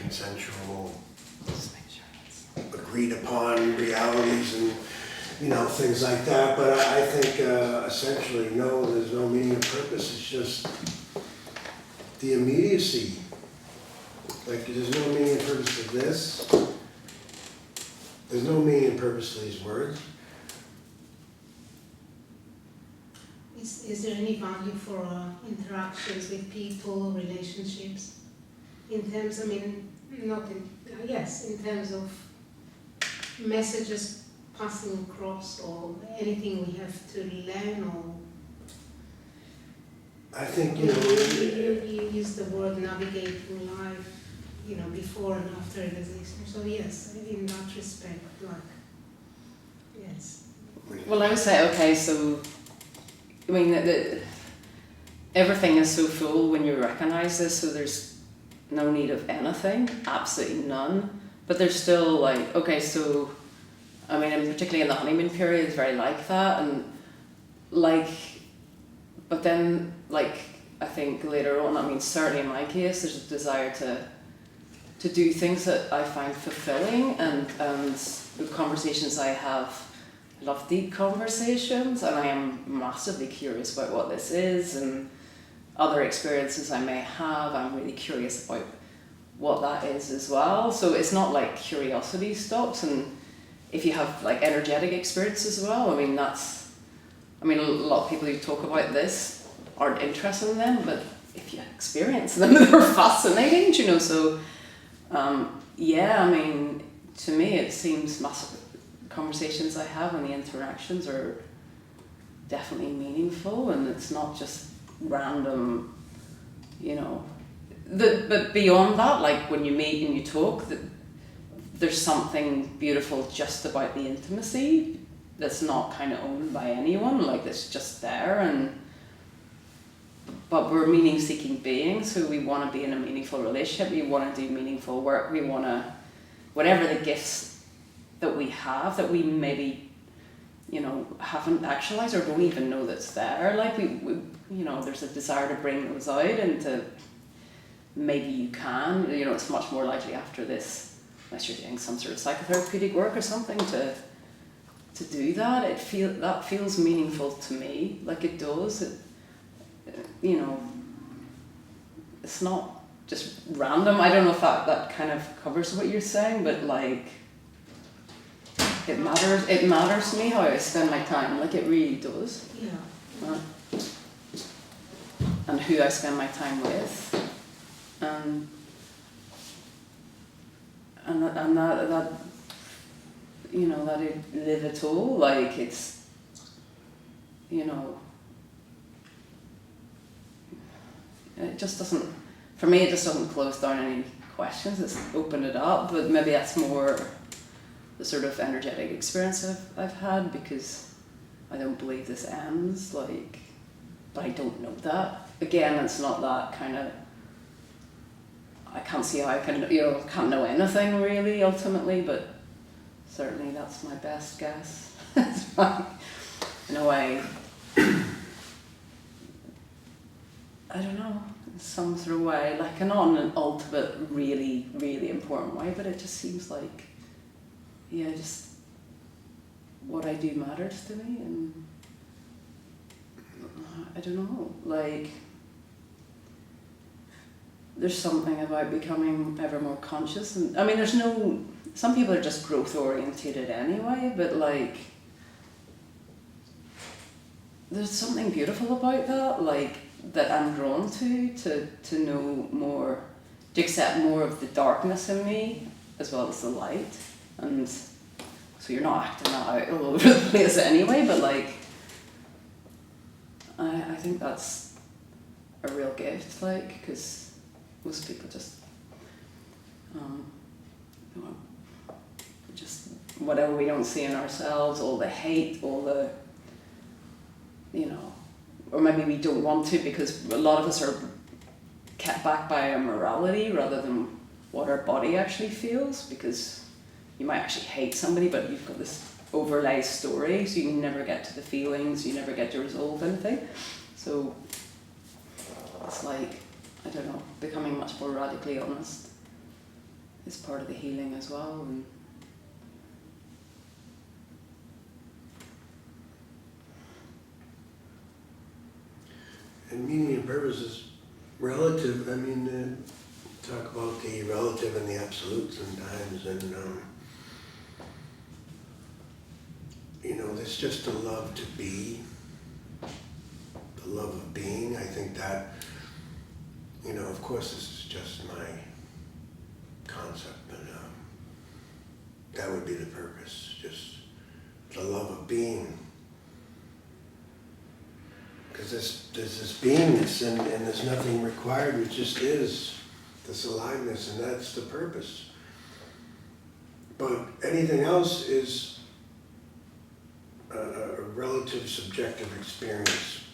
consensual, agreed upon realities and, things like that. But I think essentially, no, there's no meaning or purpose. It's just the immediacy. Like, there's no meaning and purpose to this. There's no meaning and purpose to these words. Is there any value for interactions with people, relationships? In terms, in terms of messages passing across, or anything we have to learn, or... I think, You use the word navigating life, before and after it exists. So yes, in that respect, yes. Well, I would say, okay, so, everything is so full when you recognise this, so there's no need of anything, absolutely none. But there's still okay, so, and particularly in the honeymoon period, it's very like that, and but then, I think later on, certainly in my case, there's a desire to do things that I find fulfilling, and the conversations I have, I love deep conversations, and I am massively curious about what this is, and other experiences I may have, I'm really curious about what that is as well. So it's not like curiosity stops, and if you have energetic experiences as well, that's, a lot of people who talk about this aren't interested in them, but if you experience them, they're fascinating, so to me it seems massive. Conversations I have and the interactions are definitely meaningful, and it's not just random, but beyond that, when you meet and you talk, there's something beautiful just about the intimacy that's not kind of owned by anyone, it's just there, but we're meaning-seeking beings, so we want to be in a meaningful relationship, we want to do meaningful work, we want to, whatever the gifts that we have, that we maybe, haven't actualized or don't even know that's there, there's a desire to bring those out, and to, maybe you can, it's much more likely after this, unless you're doing some sort of psychotherapeutic work or something, to do that. That feels meaningful to me, it does. It's not just random. I don't know if that kind of covers what you're saying, but it matters to me how I spend my time, it really does. Yeah. And who I spend my time with, and that that I live at all, it's, it just doesn't, for me it just doesn't close down any questions, it's opened it up, but maybe that's more the sort of energetic experience I've had, because I don't believe this ends, but I don't know that. Again, it's not that kind of, I can't see how I can, can't know anything really ultimately, but certainly that's my best guess. In a way, I don't know, in some sort of way, not in an ultimate, really, really important way, but it just seems just what I do matters to me, and I don't know, there's something about becoming ever more conscious, and there's no, some people are just growth orientated anyway, but there's something beautiful about that, that I'm drawn to know more, to accept more of the darkness in me as well as the light, and so you're not acting that out all over the place anyway, but I think that's a real gift, because most people just just whatever we don't see in ourselves, all the hate, all the, or maybe we don't want to, because a lot of us are kept back by our morality rather than what our body actually feels, because you might actually hate somebody, but you've got this overlay story, so you never get to the feelings, you never get to resolve anything. So it's I don't know, becoming much more radically honest is part of the healing as well. And meaning and purpose is relative. I mean, talk about the relative and the absolute sometimes, and you know, there's just a love to be, the love of being. I think that, you know, of course this is just my concept, but that would be the purpose, just the love of being. Because there's this beingness, and there's nothing required, it just is, this aliveness, and that's the purpose. But anything else is a relative subjective experience.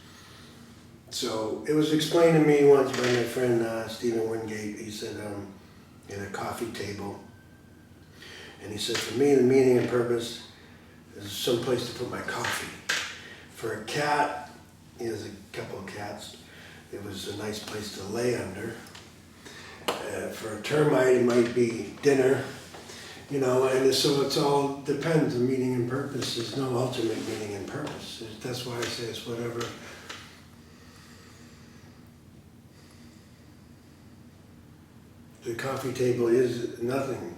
So it was explained to me once by my friend Stephen Wingate. He said, in a coffee table, and he said, for me the meaning and purpose is some place to put my coffee. For a cat, he has a couple of cats, it was a nice place to lay under. For a termite, it might be dinner, you know, and so it's all depends. The meaning and purpose. There's no ultimate meaning and purpose. That's why I say it's whatever. The coffee table is nothing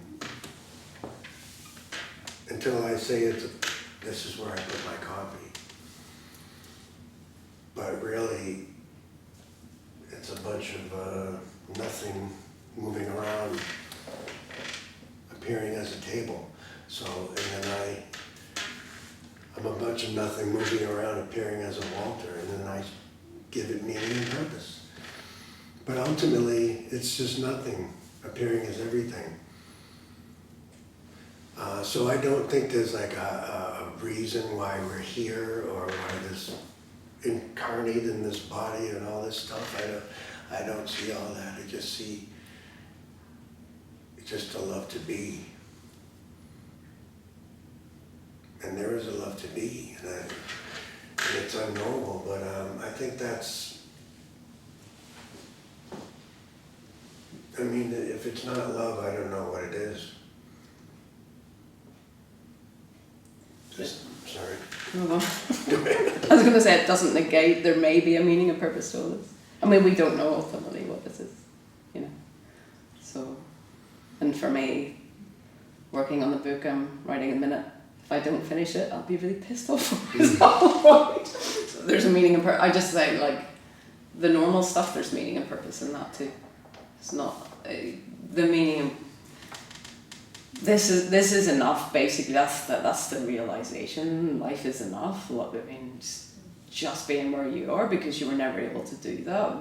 until I say this is where I put my coffee. But really, it's a bunch of nothing moving around, appearing as a table. So, and then I'm a bunch of nothing moving around, appearing as a Walter, and then I give it meaning and purpose. But ultimately, it's just nothing, appearing as everything. So I don't think there's like a reason why we're here, or why this incarnate in this body and all this stuff. I don't see all that. I just see just a love to be. And there is a love to be, and it's unknowable, but I think that's, I mean, if it's not love, I don't know what it is. Just, sorry. Move on. I was going to say, it doesn't negate there may be a meaning and purpose to all this. I mean, we don't know ultimately what this is, you know. So, and for me, working on the book I'm writing in a minute, if I don't finish it, I'll be really pissed off with myself. So there's a meaning and purpose. I just say, like, the normal stuff, there's meaning and purpose in that too. It's not the meaning. This is enough. Basically, that's the realization. Life is enough. What I mean, just being where you are, because you were never able to do that.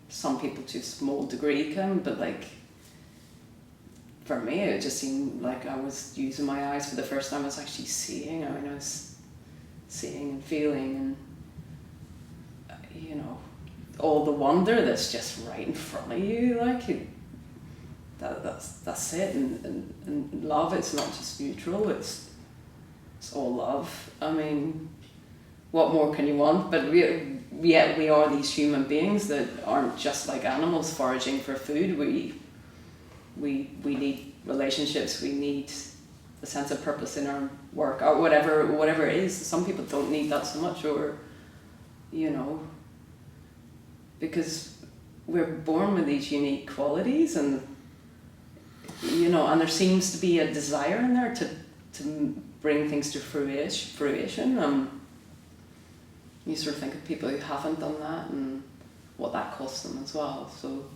Some people to a small degree can, but like for me, it just seemed like I was using my eyes for the first time. I was actually seeing. I mean, I was seeing and feeling, and you know, all the wonder that's just right in front of you, like. That's it, and love, it's not just neutral, it's all love. I mean, what more can you want? But we are these human beings that aren't just like animals foraging for food. We need relationships, we need a sense of purpose in our work, or whatever it is. Some people don't need that so much, or, you know, because we're born with these unique qualities, and you know, and there seems to be a desire in there to bring things to fruition. You sort of think of people who haven't done that and what that costs them as well. So,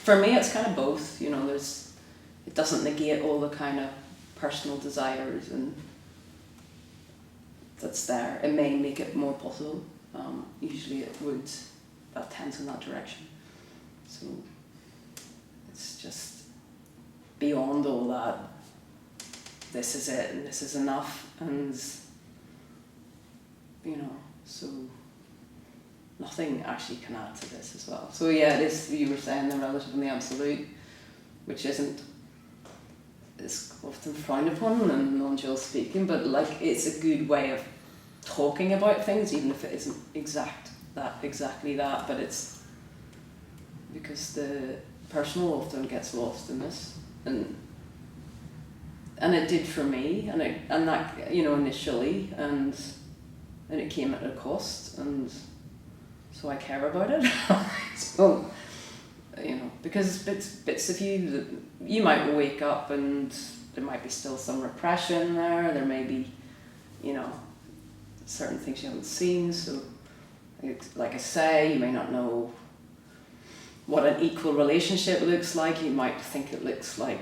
for me, it's kind of both. You know, it doesn't negate all the kind of personal desires and that's there. It may make it more possible. Usually, that tends in that direction. So, it's just. Beyond all that, this is it and this is enough, and you know, so nothing actually can add to this as well. So yeah, it is, you were saying, the relative and the absolute, which is often frowned upon in non-dual speaking, but like it's a good way of talking about things, even if it isn't exactly that, but it's because personal often gets lost in this, and it did for me, and that, you know, initially, and it came at a cost, and so I care about it. So, you know, because bits of you that you might wake up and there might be still some repression there. There may be, you know, certain things you haven't seen. So, like I say, you may not know what an equal relationship looks like. You might think it looks like,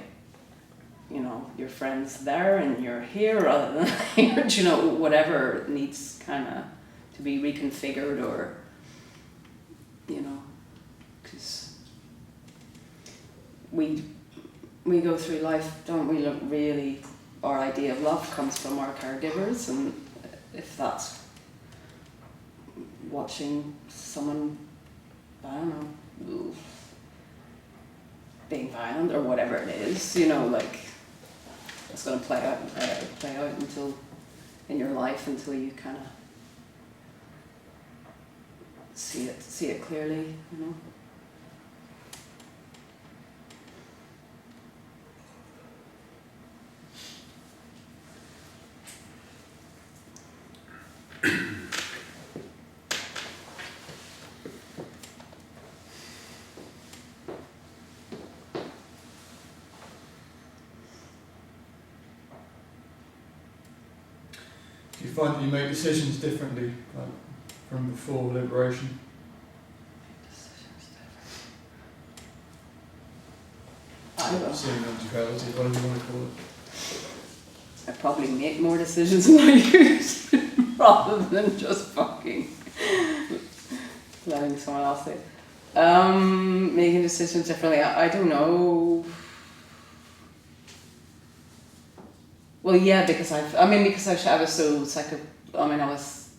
you know, your friend's there and you're here rather than here. You know, whatever needs kind of to be reconfigured, or, you know, because we go through life, don't we? Look, really, our idea of love comes from our caregivers, and if that's watching someone, I don't know, being violent or whatever it is, you know, like, it's going to play out until in your life, until you kind of see it clearly, you know. Do you find that you make decisions differently, like from before liberation? Seeing non-duality, whatever you want to call it. I probably make more decisions than I used to, rather than just fucking letting someone else do it. Making decisions differently, I don't know. Well, yeah, because I was so I was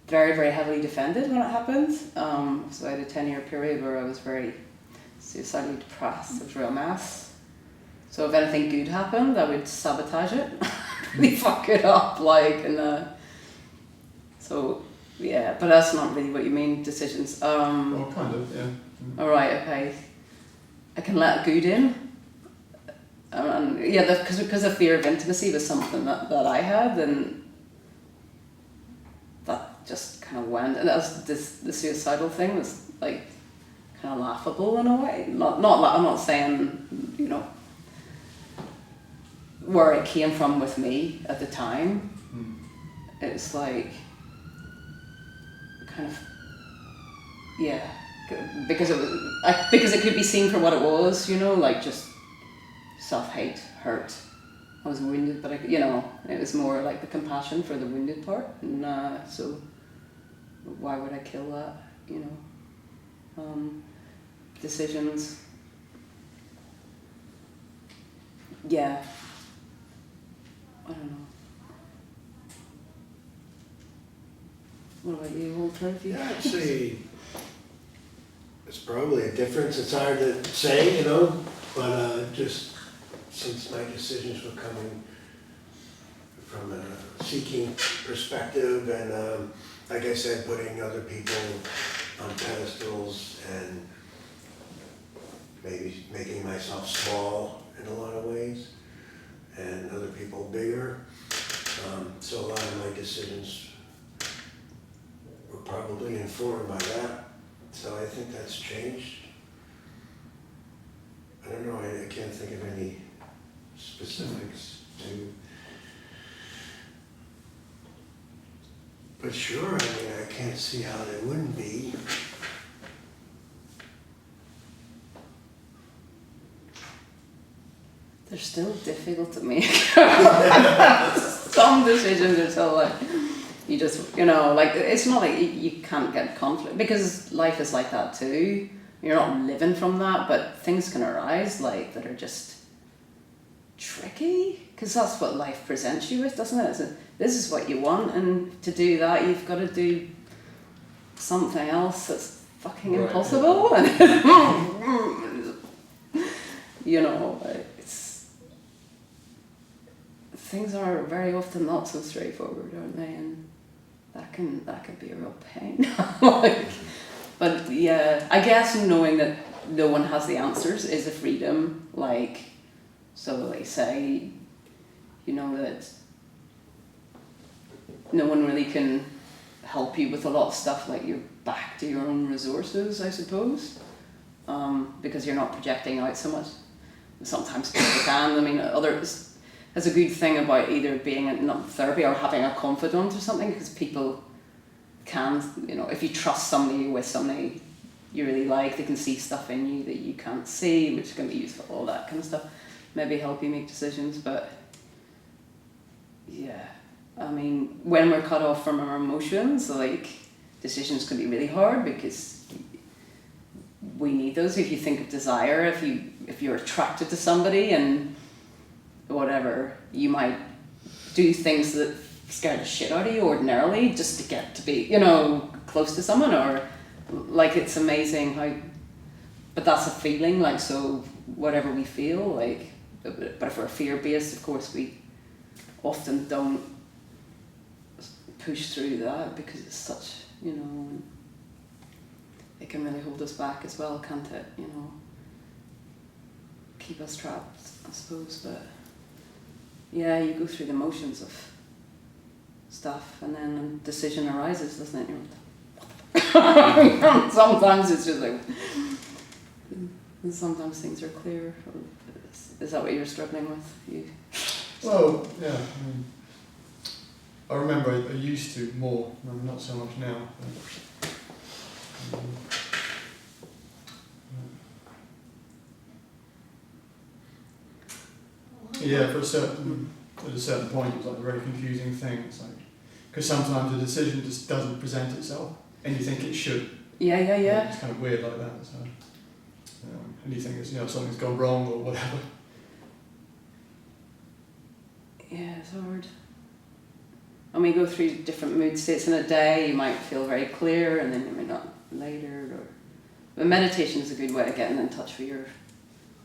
very, very heavily defended when it happened. So I had a 10-year period where I was very suicidally depressed. It was a real mess. So if anything good happened, I would sabotage it, really fuck it up, like, and so yeah. But that's not really what you mean, decisions. Well, kind of, yeah. All right, okay. I can let good in. And yeah, because of fear of intimacy was something that I had, and that just kind of went. And that was the suicidal thing was like kind of laughable in a way. Not I'm not saying, you know, where it came from with me at the time. It's like kind of, yeah, because it could be seen for what it was, you know, like just self-hate, hurt. I was wounded, but you know, it was more like the compassion for the wounded part, and so why would I kill that, you know? Decisions, yeah, I don't know. What about you, Walter? Yeah, I'd say it's probably a difference. It's hard to say, you know, but just since my decisions were coming from a seeking perspective, and like I said, putting other people on pedestals and maybe making myself small in a lot of ways, and other people bigger. So a lot of my decisions were probably informed by that. So I think that's changed. I don't know, I can't think of any specifics to, but sure, I mean, I can't see how there wouldn't be. They're still difficult to make. Some decisions are still like, you just, you know, like, it's not like you can't get conflict, because life is like that too. You're not living from that, but things can arise like that are just tricky, because that's what life presents you with, doesn't it? So this is what you want, and to do that you've got to do something else that's fucking impossible. And you know, things are very often not so straightforward, aren't they? And that can be a real pain. Like, but yeah, I guess knowing that no one has the answers is a freedom. Like, so they say, you know, that no one really can help you with a lot of stuff, like you're back to your own resources, I suppose, because you're not projecting out so much. Sometimes people can. I mean, others, there's a good thing about either being in therapy or having a confidant or something, because people can, you know, if you trust somebody with somebody you really like, they can see stuff in you that you can't see, which can be useful, all that kind of stuff. Maybe help you make decisions, but yeah. I mean, when we're cut off from our emotions, like, decisions can be really hard because we need those. If you think of desire, if you're attracted to somebody and whatever, you might do things that scare the shit out of you ordinarily just to get to be, you know, close to someone, or like, it's amazing how, but that's a feeling, like, so whatever we feel, like, but if we're fear-based, of course, we often don't push through that because it's such, you know, it can really hold us back as well, can't it, you know, keep us trapped, I suppose. But yeah, you go through the motions of stuff and then a decision arises, doesn't it? You're like, sometimes it's just like, and sometimes things are clear. Is that what you're struggling with? Well, yeah. I remember I used to more, not so much now. Yeah, at a certain point, it was like a very confusing thing. It's like, because sometimes a decision just doesn't present itself, and you think it should. Yeah. It's kind of weird like that. So, and you think it's, you know, something's gone wrong or whatever. Yeah, it's hard. And we go through different mood states in a day. You might feel very clear, and then you might not later. But meditation is a good way of getting in touch with your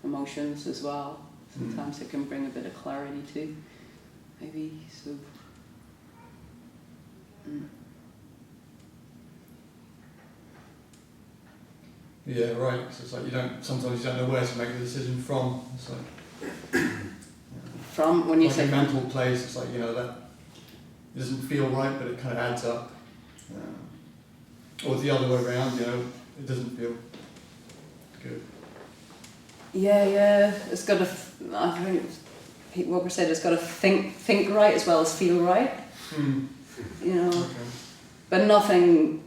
emotions as well. Sometimes it can bring a bit of clarity too, maybe. So. Yeah, right. So it's like sometimes you don't know where to make the decision from. It's like, from when you like say a mental place, it's like, you know, that it doesn't feel right, but it kind of adds up. Or the other way around, you know, it doesn't feel good. Yeah. It's got to. I think Walker said it's got to think right as well as feel right. You know, Okay. but nothing.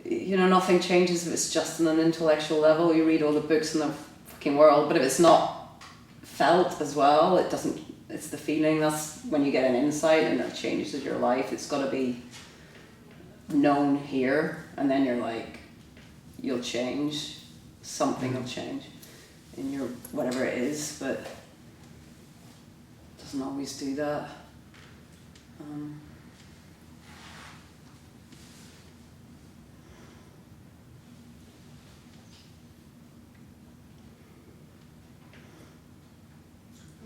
You know, nothing changes if it's just on an intellectual level. You read all the books in the fucking world, but if it's not felt as well, it doesn't. It's the feeling. That's when you get an insight and it changes your life. It's got to be known here, and then you're like, you'll change. Something will change in your whatever it is, but it doesn't always do that. I'm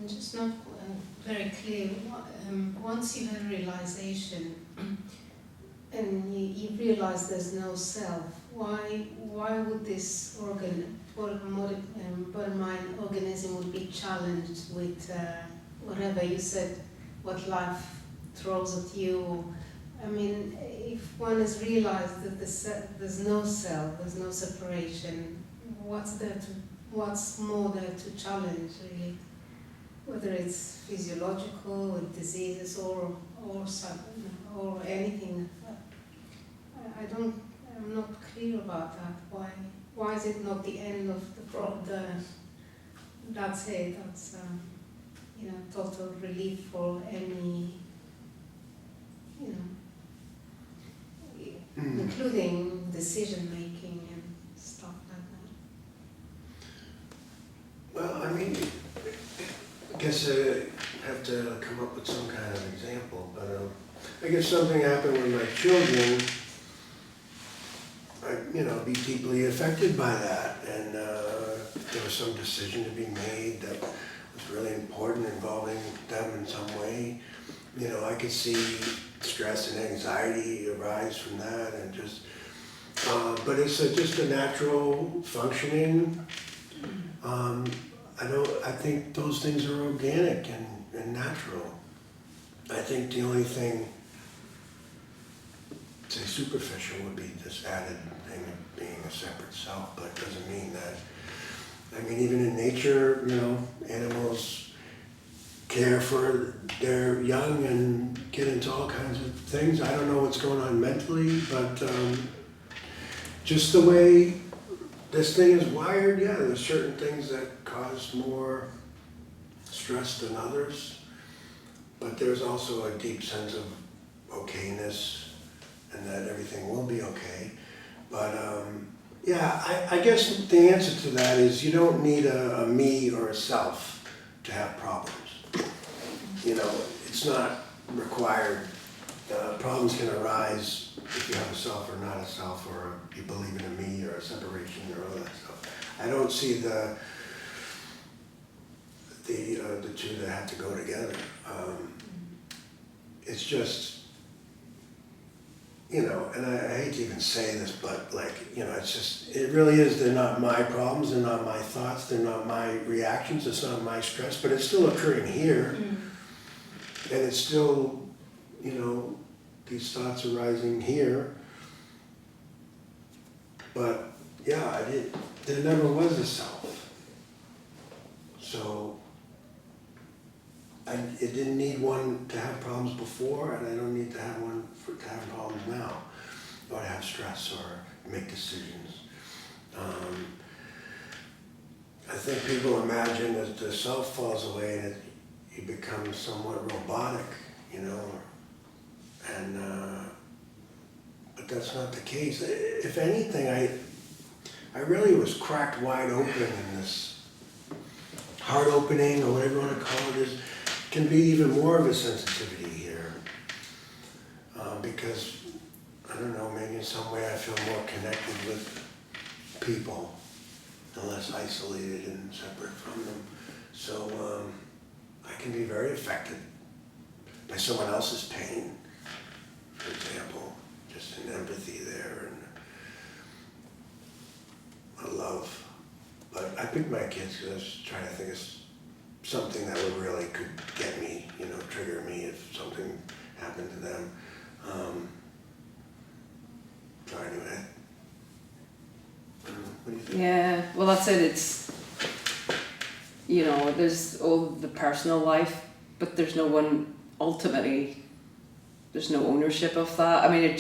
just not very clear. Once you have realization and you realize there's no self, why would this body-mind organism would be challenged with whatever you said, what life throws at you? I mean, if one has realized that there's no self, there's no separation, what's more there to challenge, really? Whether it's physiological, with diseases, or anything. I'm not clear about that. Why is it not the end of the that's it, that's total relief for any, including decision making and stuff like that. Well, I mean, I guess I have to come up with some kind of example, but I guess something happened with my children. I'd be deeply affected by that, and there was some decision to be made that was really important involving them in some way. I could see stress and anxiety arise from that, and just But it's just a natural functioning. I think those things are organic and natural. I think the only thing, say superficial, would be this added thing of being a separate self, but it doesn't mean that. I mean, even in nature, animals care for their young and get into all kinds of things. I don't know what's going on mentally, but just the way this thing is wired, yeah, there's certain things that cause more stress than others, but there's also a deep sense of okayness and that everything will be okay. But yeah, I guess the answer to that is you don't need a me or a self to have problems. It's not required. Problems can arise if you have a self or not a self, or you believe in a me or a separation or all that stuff. I don't see the two that have to go together. It's just, and I hate to even say this, but it's just, it really is, they're not my problems, they're not my thoughts, they're not my reactions, it's not my stress, but it's still occurring here. And it's still, these thoughts arising here. But yeah, there never was a self. So it didn't need one to have problems before, and I don't need to have one to have problems now, or to have stress or make decisions. I think people imagine that the self falls away and you become somewhat robotic, but that's not the case. If anything, I really was cracked wide open in this heart opening, or whatever you want to call it, can be even more of a sensitivity here. Because, I don't know, maybe in some way I feel more connected with people and less isolated and separate from them. So I can be very affected by someone else's pain, for example, just an empathy there and a love. But I picked my kids because I was trying to think of something that would really could get me, trigger me if something happened to them. So anyway, what do you think? Yeah, well that's it, it's, there's all the personal life, but there's no one, ultimately, there's no ownership of that. I mean,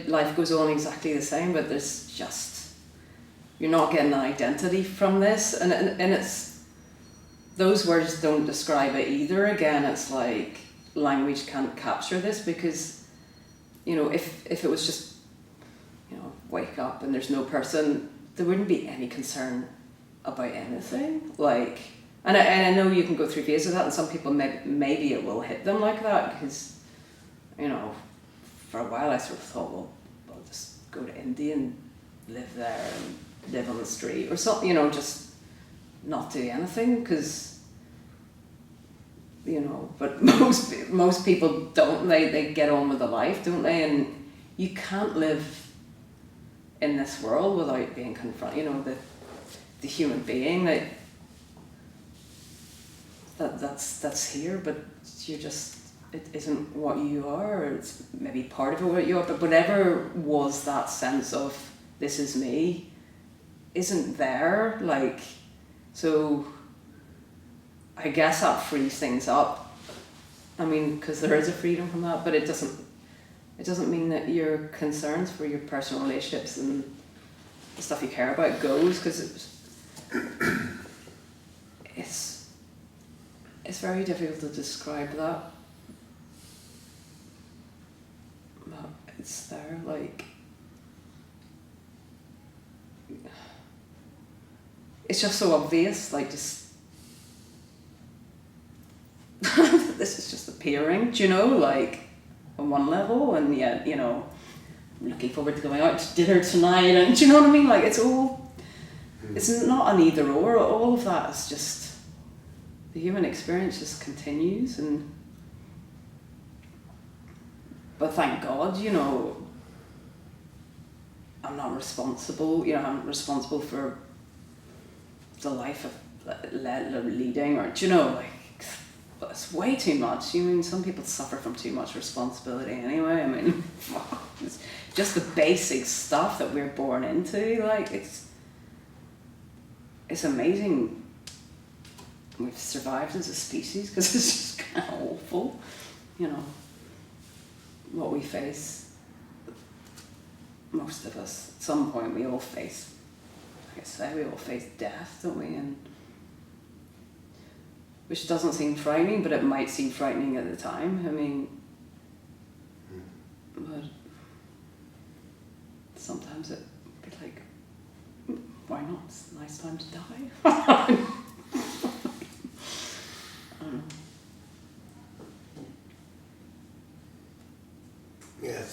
life goes on exactly the same, but there's just, you're not getting an identity from this, and it's, those words don't describe it either. Again, it's like, language can't capture this, because, if it was just, wake up and there's no person, there wouldn't be any concern about anything. And I know you can go through phases of that, and some people maybe it will hit them like that, because, for a while I sort of thought, well, I'll just go to India and live there and live on the street or something, just not do anything, because, but most people don't, they get on with the life, don't they? And you can't live in this world without being confronted, the human being that's here, but you're just, it isn't what you are, or it's maybe part of it what you are, but whatever was that sense of this is me isn't there, so I guess that frees things up. I mean, because there is a freedom from that, but it doesn't mean that your concerns for your personal relationships and the stuff you care about goes, because it's very difficult to describe that. But it's there, it's just so obvious, just this is just appearing, on one level, and yet, I'm looking forward to going out to dinner tonight, and do you know what I mean? It's not an either or, all of that is just, the human experience just continues, but thank God, I'm not responsible, you know, I'm responsible for the life of leading, or, do you know, like, it's way too much. You mean, some people suffer from too much responsibility anyway. I mean, it's just the basic stuff that we're born into, like, it's amazing we've survived as a species, because it's just kind of awful, you know, what we face. Most of us, at some point, we all face, like I say, we all face death, don't we? And which doesn't seem frightening, but it might seem frightening at the time. I mean, but sometimes it'd be like, why not? It's a nice time to die. I don't know. Yeah,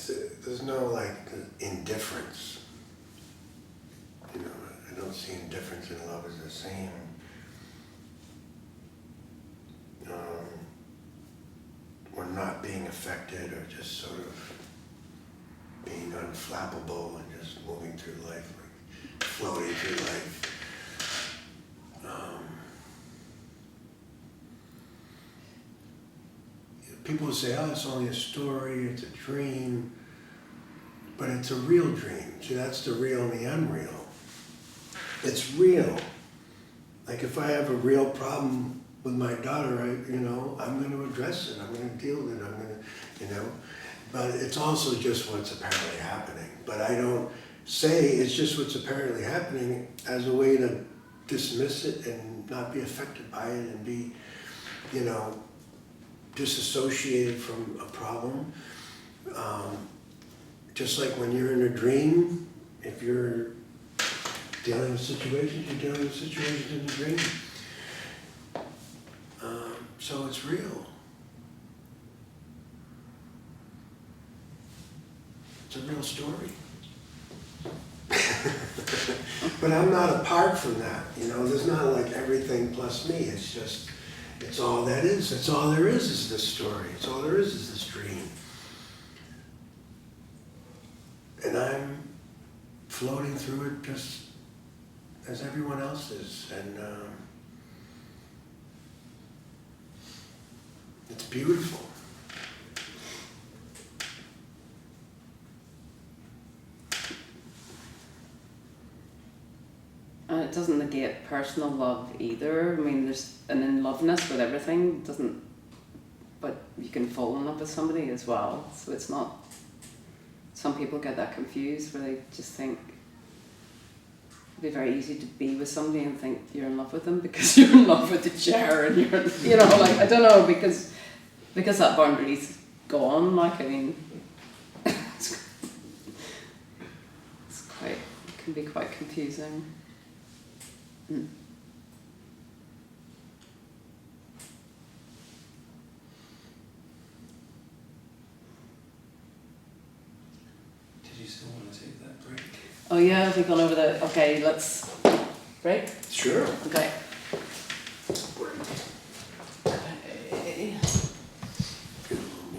there's no like indifference. You know, I don't see indifference in love as the same. Or not being affected, or just sort of being unflappable and just moving through life, like floating through life. People say, oh, it's only a story, it's a dream, but it's a real dream. See, that's the real and the unreal. It's real. Like if I have a real problem with my daughter, I'm going to address it. I'm going to deal with it. But it's also just what's apparently happening. But I don't say it's just what's apparently happening as a way to dismiss it and not be affected by it and be, disassociated from a problem. Just like when you're in a dream, if you're dealing with situations, you're dealing with situations in the dream. So it's real. It's a real story. But I'm not apart from that, there's not like everything plus me. It's just, it's all that is. It's all there is this story. It's all there is this dream. And I'm floating through it just as everyone else is. And it's beautiful. And it doesn't negate personal love either. I mean, there's an in-loveness with everything, but you can fall in love with somebody as well. So it's not, some people get that confused where they just think it'd be very easy to be with somebody and think you're in love with them because you're in love with the chair and you're, like, I don't know, because that boundary's gone, like, I mean, it can be quite confusing. Mm. Did you still want to take that break? Oh yeah, have we gone over okay, let's break? Sure. Okay.